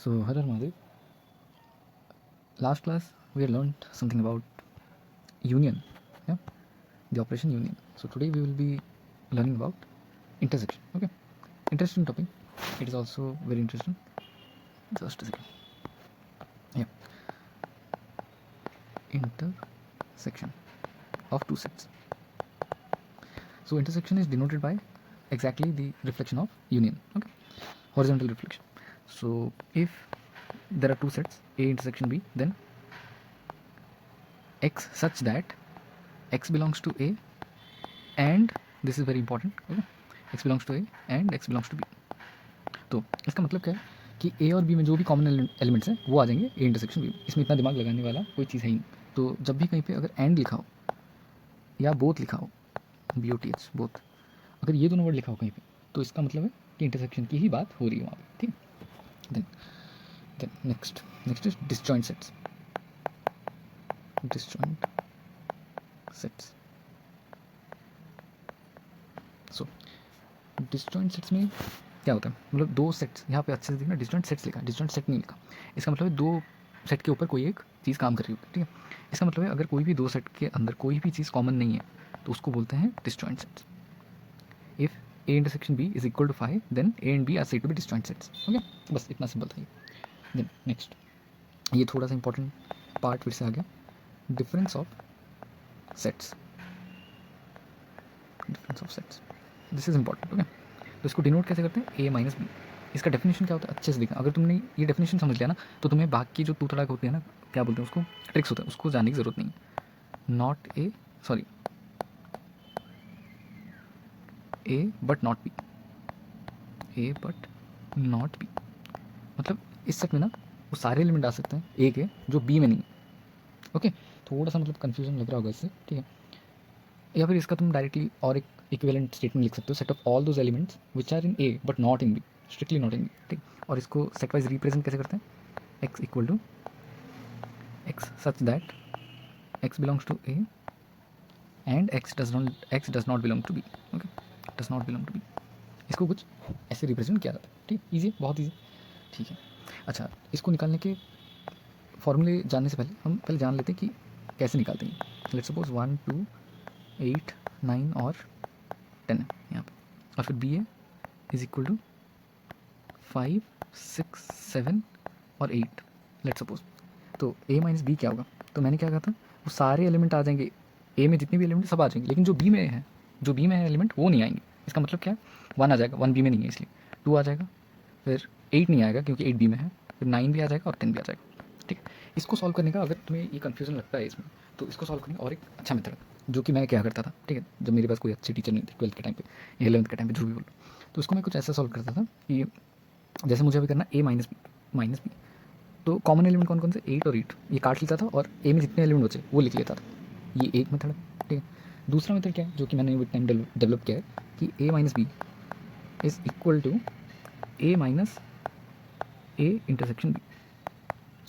So, Hadar Madhav, last class we had learned something about union, yeah, the operation union. So today we will be learning about intersection. Okay, interesting topic. It is also very interesting. Just a second. Yeah, intersection of two sets. So intersection is denoted by exactly the reflection of union. Okay, horizontal reflection. So if there are two sets A intersection B, then x such that x belongs to A and this is very important. Okay, x belongs to A and x belongs to B. तो इसका मतलब क्या है कि ए और B में जो भी कॉमन एलिमेंट्स हैं वो आ जाएंगे ए इंटरसेक्शन बी में। इसमें इतना दिमाग लगाने वाला कोई चीज़ है ही नहीं। तो जब भी कहीं पे अगर एंड लिखा हो या बोथ लिखा हो, B O T H both, अगर ये दोनों वर्ड लिखा हो कहीं पे, तो इसका मतलब है कि इंटरसेक्शन की ही बात हो रही है वहाँ पे। ठीक, then next is disjoint sets. Disjoint sets, so disjoint sets में क्या होता है, मतलब दो सेट्स, यहाँ पे अच्छे से देखना, डिसजॉइंट सेट्स लिखा, डिसजॉइंट सेट नहीं लिखा। इसका मतलब है दो सेट के ऊपर कोई एक चीज़ काम कर रही होगी। ठीक है, इसका मतलब है अगर कोई भी दो सेट के अंदर कोई भी चीज़ कॉमन नहीं है तो उसको बोलते हैं disjoint sets. If A intersection B is equal to 5 then A and B are said to be disjoint sets. Okay, बस इतना सिंपल था ये। देन नेक्स्ट, ये थोड़ा सा इंपॉर्टेंट पार्ट फिर से आ गया, difference of sets. Difference of sets, this is important. Okay, तो इसको डिनोट कैसे करते हैं, ए माइनस बी। इसका डेफिनेशन क्या होता है अच्छे से देखना। अगर तुमने ये डेफिनेशन समझ लिया ना तो तुम्हें बाकी जो तू तड़ाक होती है ना, क्या बोलते हैं उसको, ट्रिक्स होता है, उसको जानने की ज़रूरत नहीं है। Not a, sorry, A but not be, A but not be, मतलब इस सेट में ना वो सारे एलिमेंट आ सकते हैं ए के जो बी में नहीं है। ओके, थोड़ा सा मतलब कन्फ्यूजन लग रहा होगा इससे। ठीक है, या फिर इसका तुम डायरेक्टली और एक इक्विवेलेंट स्टेटमेंट लिख सकते हो, set of all those elements which are in A but not in B, strictly not in B. ठीक, और इसको सेट वाइज रिप्रेजेंट कैसे करते हैं, X equal to X such that X belongs to A and X does not belong to B. Okay, does not belong to B, इसको कुछ ऐसे represent किया जाता है। ठीक, ईजी, बहुत ईजी। ठीक है, अच्छा, इसको निकालने के फॉर्मूले जानने से पहले हम पहले जान लेते हैं कि कैसे निकालते हैं। लेट्स सपोज 1 2 8 9 और 10 है यहाँ पे, और फिर B A is equal to 5 6 7 और 8 लेट्स सपोज। तो ए माइनस बी क्या होगा, तो मैंने क्या कहा था, वो सारे एलिमेंट आ जाएंगे ए में, जितने भी एलिमेंट सब आ जाएंगे, लेकिन जो बी में है, जो बी में है एलिमेंट वो नहीं आएंगे। इसका मतलब क्या है, 1 आ जाएगा, 1 बी में नहीं है इसलिए, 2 आ जाएगा, फिर 8 नहीं आएगा क्योंकि 8 बी में है, फिर 9 भी आ जाएगा और 10 भी आ जाएगा। ठीक, इसको सॉल्व करने का, अगर तुम्हें ये कन्फ्यूजन लगता है इसमें, तो इसको सॉल्व करने का और एक अच्छा मेथड है जो कि मैं क्या करता था। ठीक है, जब मेरे पास कोई अच्छी टीचर नहीं थी 12th के टाइम पे या 11th के टाइम पे, जो भी बोलो, तो उसको मैं कुछ ऐसा सॉल्व करता था कि जैसे मुझे अभी करना ए माइनस बी, तो कॉमन एलिमेंट कौन कौन से, 8 और 8, ये काट लेता था और ए में जितने एलिमेंट बचे वो लिख लेता था। ये एक मेथड है। ठीक है, दूसरा मेथड क्या है जो कि मैंने विद टाइम डेवलप किया है कि A minus B is equal to A minus A intersection B.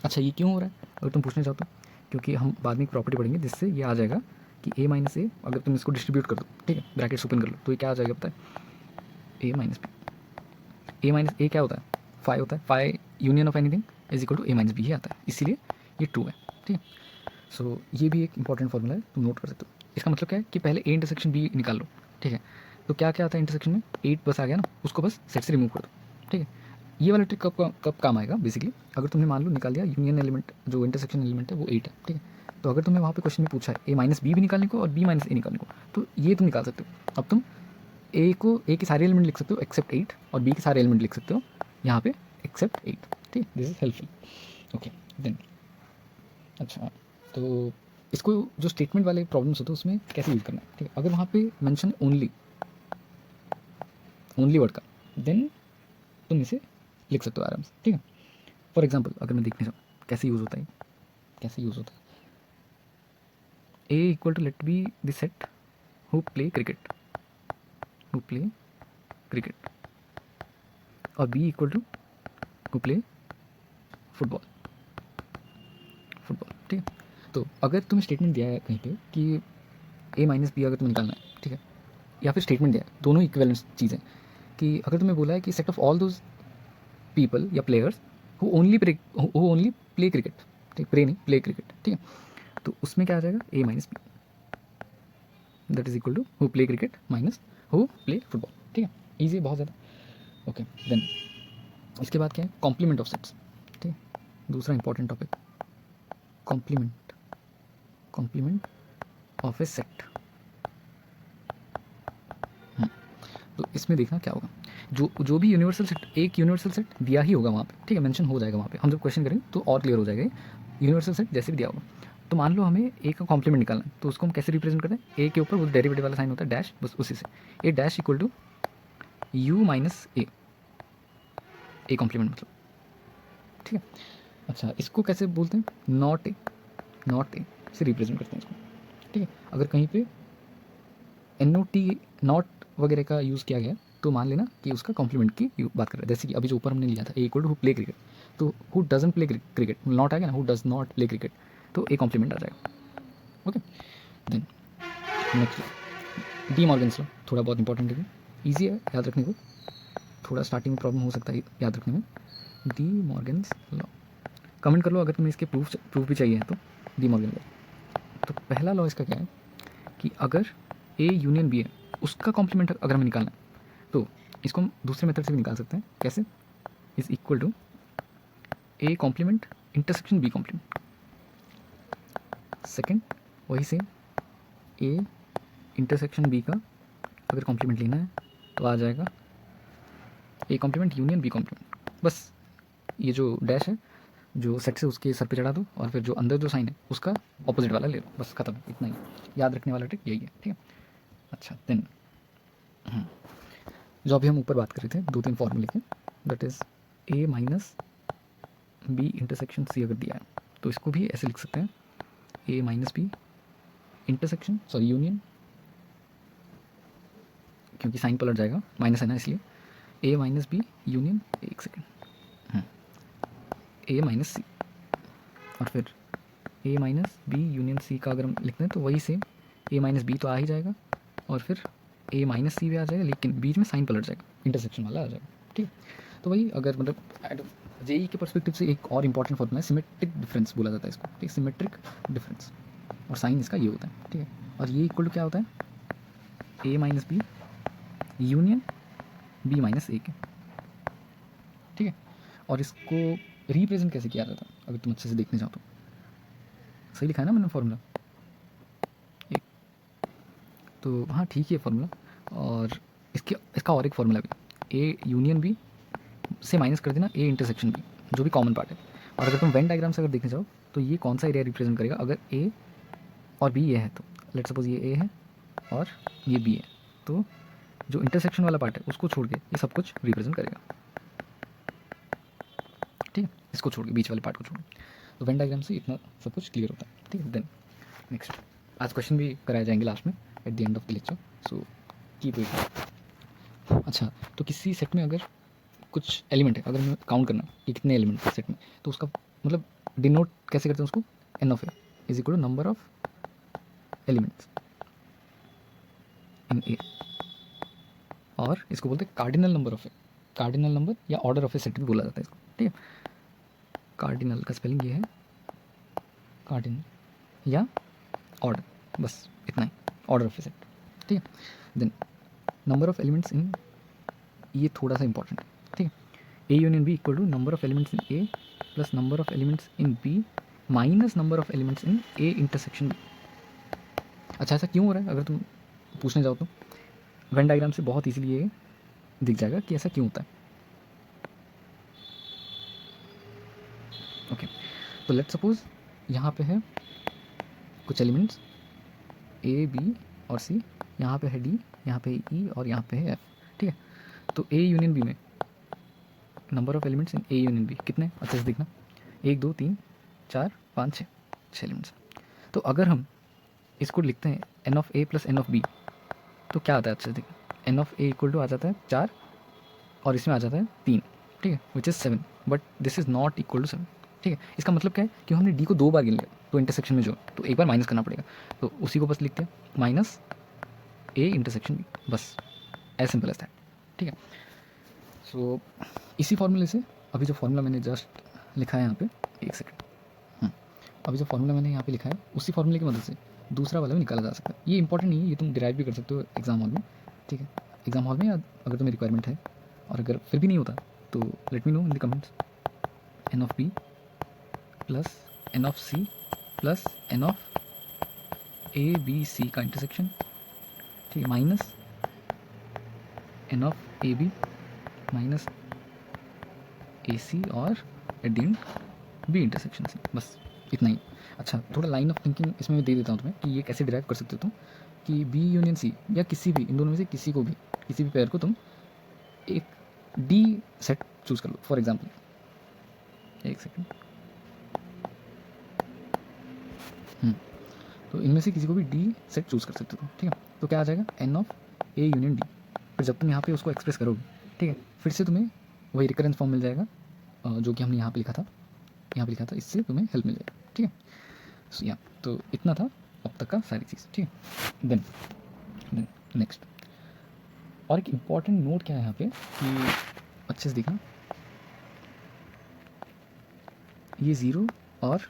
अच्छा, ये क्यों हो रहा है अगर तुम पूछना चाहो तो, क्योंकि हम बाद में एक प्रॉपर्टी पढ़ेंगे जिससे ये आ जाएगा कि ए माइनस ए, अगर तुम इसको डिस्ट्रीब्यूट कर दो, ठीक है, ब्रैकेट्स ओपन कर लो, तो ये क्या आ जाएगा पता है, A minus B. A minus A क्या होता है, 5 होता है, 5 union of anything is equal to A minus B ही आता है, इसीलिए ये ट्रू है। ठीक है, सो ये भी एक इंपॉर्टेंट फॉर्मूला है, तुम नोट कर सकते हो। इसका मतलब क्या है कि पहले ए इंटरसेक्शन बी निकाल लो। ठीक है, तो क्या क्या आता है इंटरसेक्शन में, 8 बस आ गया ना, उसको बस सेट से रिमूव कर दो। ठीक है, ये वाला ट्रिक कब काम आएगा, बेसिकली अगर तुमने मान लो निकाल दिया यूनियन एलिमेंट, जो इंटरसेक्शन एलिमेंट है वो 8 है। ठीक है, तो अगर तुम्हें वहाँ पे क्वेश्चन में पूछा है ए माइनस बी भी निकालने को और बी माइनस ए निकालने को, तो ये तुम निकाल सकते हो। अब तुम ए के सारे एलिमेंट लिख सकते हो एक्सेप्ट 8, और बी के सारे एलिमेंट लिख सकते हो यहाँ पे एक्सेप्ट 8। ठीक है, this is helpful. Okay, then अच्छा, तो इसको जो स्टेटमेंट वाले प्रॉब्लम्स होते हैं उसमें कैसे यूज़ करना है। ठीक है, अगर वहाँ पे मेंशन ओनली वर्ड का, देन तुम इसे लिख सकते हो आराम से। ठीक है, फॉर एग्जाम्पल अगर मैं देखने जाऊँ कैसे यूज़ होता है, कैसे यूज़ होता है, A equal to let B the set who play cricket, who play cricket, और B equal to who play football, football. ठीक है, तो अगर तुम्हें स्टेटमेंट दिया है कहीं पे कि ए माइनस बी अगर तुम्हें निकालना है, ठीक है, या फिर स्टेटमेंट दिया है, दोनों इक्विवेलेंट चीज़ें, कि अगर तुम्हें बोला है कि set of all those people या players who only play cricket, ठीक, प्ले नहीं, प्ले क्रिकेट, ठीक है। तो उसमें क्या आ जाएगा, A minus B, that is equal to who play cricket minus who play football, ठीक है। ईजी है बहुत ज़्यादा। ओके, देन इसके बाद क्या है, कॉम्प्लीमेंट ऑफ सेट्स, ठीक है, दूसरा important topic, complement of a set. तो इसमें देखना क्या होगा, जो भी यूनिवर्सल सेट, एक यूनिवर्सल सेट दिया ही होगा वहाँ पे, ठीक है, मेंशन हो जाएगा वहाँ पे, हम जब क्वेश्चन करेंगे तो और क्लियर हो जाएगा। यूनिवर्सल सेट जैसे भी दिया होगा, तो मान लो हमें ए का कॉम्प्लीमेंट निकालना है, तो उसको हम कैसे रिप्रेजेंट करते हैं, ए के ऊपर वो डेरिवेटिव वाला साइन होता है डैश, बस उसी से A dash equal to U minus A complement मतलब, ठीक है। अच्छा, इसको कैसे बोलते हैं, नॉट ए से रिप्रेजेंट करते हैं इसको, ठीक है। अगर कहीं पे NOT नॉट वगैरह का यूज़ किया गया तो मान लेना कि उसका कॉम्प्लीमेंट की बात कर रहे हैं, जैसे कि अभी जो ऊपर हमने लिया था A equal to who play cricket, तो who doesn't play cricket, not आ गया ना, who does not play cricket, तो ए कॉम्प्लीमेंट आ जाएगा। Okay, then next De Morgan's law, थोड़ा बहुत इंपॉर्टेंट है, ईजी है याद रखने को, थोड़ा स्टार्टिंग में प्रॉब्लम हो सकता है याद रखने में। डी मॉर्गन्स लॉ, कमेंट कर लो अगर तुम्हें इसके प्रूफ भी चाहिए है तो। डी मॉर्गन लॉ, तो पहला लॉ इसका क्या है कि अगर ए यूनियन बी है, उसका कॉम्प्लीमेंट अगर हमें निकालना है तो इसको हम दूसरे मेथड से भी निकाल सकते हैं, कैसे, is equal to A complement intersection B complement, second वही से ए इंटरसेक्शन बी का अगर कॉम्प्लीमेंट लेना है तो आ जाएगा A complement union B complement, बस ये जो डैश है जो सेट से उसके सर पे चढ़ा दो और फिर जो अंदर जो साइन है उसका ऑपोजिट वाला ले लो, बस खत्म, इतना ही याद रखने वाला ट्रिक यही है, ठीक है। अच्छा, देन जो अभी हम ऊपर बात कर रहे थे 2-3 फॉर्मूले के, that is A minus B intersection C अगर दिया है तो इसको भी ऐसे लिख सकते हैं, ए माइनस बी इंटरसेक्शन यूनियन, क्योंकि साइन पलट जाएगा, माइनस है ना इसलिए, ए माइनस बी यूनियन, एक सेकेंड, ए माइनस सी, और फिर ए माइनस बी यूनियन सी का अगर हम लिखते हैं तो वही सेम ए माइनस बी तो आ ही जाएगा, और फिर ए माइनस सी भी आ जाएगा, लेकिन बीच में साइन पलट जाएगा, इंटरसेक्शन वाला आ जाएगा, ठीक है। तो वही अगर मतलब जेई के पर्सपेक्टिव से एक और इंपॉर्टेंट फॉर्मूला है, सिमेट्रिक डिफरेंस बोला जाता है इसको, ठीक, सिमेट्रिक डिफरेंस, और साइन इसका ये होता है, ठीक है। और ये इक्वल टू क्या होता है, A minus B union B minus A के, ठीक है। और इसको रिप्रेजेंट कैसे किया जाता है अगर तुम अच्छे से देखने जाओ तो, सही लिखा है ना मैंने फॉर्मूला, एक तो हाँ ठीक है फॉर्मूला, और इसका और एक फॉर्मूला भी, ए यूनियन बी से माइनस कर देना ए इंटरसेक्शन बी, जो भी कॉमन पार्ट है। और अगर तुम वेन डायग्राम से अगर देखने जाओ तो ये कौन सा एरिया रिप्रेजेंट करेगा, अगर ए और बी ये है तो लेट सपोज ये ए है और ये बी है, तो जो इंटरसेक्शन वाला पार्ट है उसको छोड़ के ये सब कुछ रिप्रेजेंट करेगा, ठीक है, इसको छोड़ के बीच वाले पार्ट को छोड़ के, तो वेन डायग्राम से इतना सब कुछ क्लियर होता है, ठीक है। देन नेक्स्ट, आज क्वेश्चन भी कराए जाएंगे लास्ट में eight the end of the lecture, so keep it. अच्छा, तो किसी सेट में अगर कुछ एलिमेंट है, अगर हमें काउंट करना कि कितने एलिमेंट है सेट में, तो उसका मतलब डिनोट कैसे करते हैं उसको, N of A is equal to number of elements in A, और इसको बोलते हैं cardinal number of A, cardinal number या ऑर्डर ऑफ ए सेट भी बोला जाता है इसको, ठीक है। कार्डिनल का स्पेलिंग ये है, कार्डिनल या ऑर्डर, बस इतना ही, ऑर्डर ऑफ ए सेट, ठीक है। Then number of elements in, ये थोड़ा सा इंपॉर्टेंट है, ठीक है। A union B equal to number of elements in A plus number of elements in B minus number of elements in A intersection B. अच्छा, ऐसा क्यों हो रहा है अगर तुम पूछने जाओ तो वेन डायग्राम से बहुत इजीली ये दिख जाएगा कि ऐसा क्यों होता है। ओके, तो लेट्स सपोज यहाँ पे है कुछ एलिमेंट्स ए बी और सी, यहाँ पे है डी, यहाँ पे ई और यहाँ पे है एफ, ठीक है। तो ए यूनियन बी में number of elements in A union B कितने, अच्छे से देखना, 1 2 3 4 5 6 एलिमेंट्स। तो अगर हम इसको लिखते हैं N of A plus N of B, तो क्या आता है, अच्छे से देखना, N of A equal to आ जाता है 4 और इसमें आ जाता है 3, ठीक है, which is 7, but this is not equal to 7, ठीक है। इसका मतलब क्या है कि हमने डी को 2 बार गिन लिया, तो इंटरसेक्शन में जो, तो एक बार माइनस करना पड़ेगा, तो उसी को बस लिखते हैं माइनस ए इंटरसेक्शन बी, बस एज सिंपल एज दैट, ठीक है। सो इसी फॉर्मूले से अभी जो फॉर्मूला मैंने जस्ट लिखा है यहाँ पे, एक सेकंड। अभी जो फॉर्मूला मैंने यहाँ पे लिखा है उसी फॉर्मूले की मदद से दूसरा वाला भी निकाला जा सकता है। ये इंपॉर्टेंट नहीं है, ये तुम डिराइव भी कर सकते हो एग्जाम हॉल में, ठीक है। एग्जाम हॉल में या अगर तुम्हें रिक्वायरमेंट है, और अगर फिर भी नहीं होता तो let me know in the comments. N of B plus N of C plus N of A B C का इंटरसेक्शन, ठीक है, minus N of A B minus A C और at the end B intersection C, बस इतना ही। अच्छा, थोड़ा line of thinking इसमें मैं दे देता हूँ तुम्हें कि ये कैसे डिराइव कर सकते हो तुम, कि बी यूनियन सी या किसी भी इन दोनों में से किसी को भी, किसी भी पेयर को तुम एक डी सेट चूज़ कर लो। फॉर एग्जाम्पल एक सेकेंड, तो इनमें से किसी को भी डी सेट चूज़ कर सकते हो, ठीक है। तो क्या आ जाएगा, N of A union D. फिर जब तुम यहाँ पे उसको एक्सप्रेस करोगे, ठीक है, फिर से तुम्हें वही रिकरेंस फॉर्म मिल जाएगा जो कि हमने यहाँ पे लिखा था, इससे तुम्हें हेल्प मिल जाएगा, ठीक है। सो या तो इतना था अब तक का सारी चीज़, ठीक है। देन नेक्स्ट और एक इम्पॉर्टेंट नोट क्या है यहाँ पे कि अच्छे से देखना, ये ज़ीरो और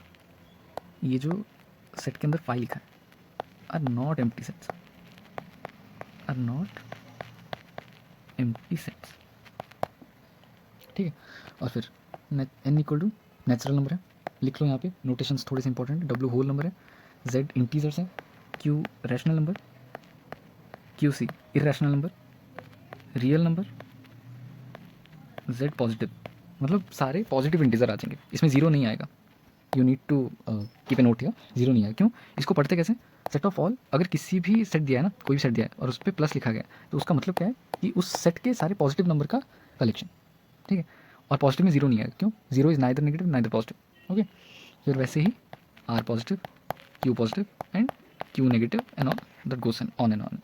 ये जो सेट के अंदर 5 लिखा है are not empty sets, are not empty sets, ठीक है। और फिर n equal to natural number है, लिख लो यहाँ पे, नोटेशंस थोड़े से इंपॉर्टेंट है। w होल नंबर है, z इंटीजर्स है, q rational number, qc irrational number, real number, z positive, मतलब सारे पॉजिटिव इंटीजर आ जाएंगे, इसमें जीरो नहीं आएगा। You need to keep a note here, zero नहीं आएगा। क्यों, इसको पढ़ते कैसे, सेट ऑफ ऑल, अगर किसी भी सेट दिया है ना, कोई भी सेट दिया है और उस पर प्लस लिखा गया तो उसका मतलब क्या है कि उस सेट के सारे पॉजिटिव नंबर का कलेक्शन, ठीक है। और पॉजिटिव में जीरो नहीं आएगा, क्यों, zero is neither negative neither positive, okay. फिर वैसे ही R positive, Q positive and Q negative and all that goes on and on.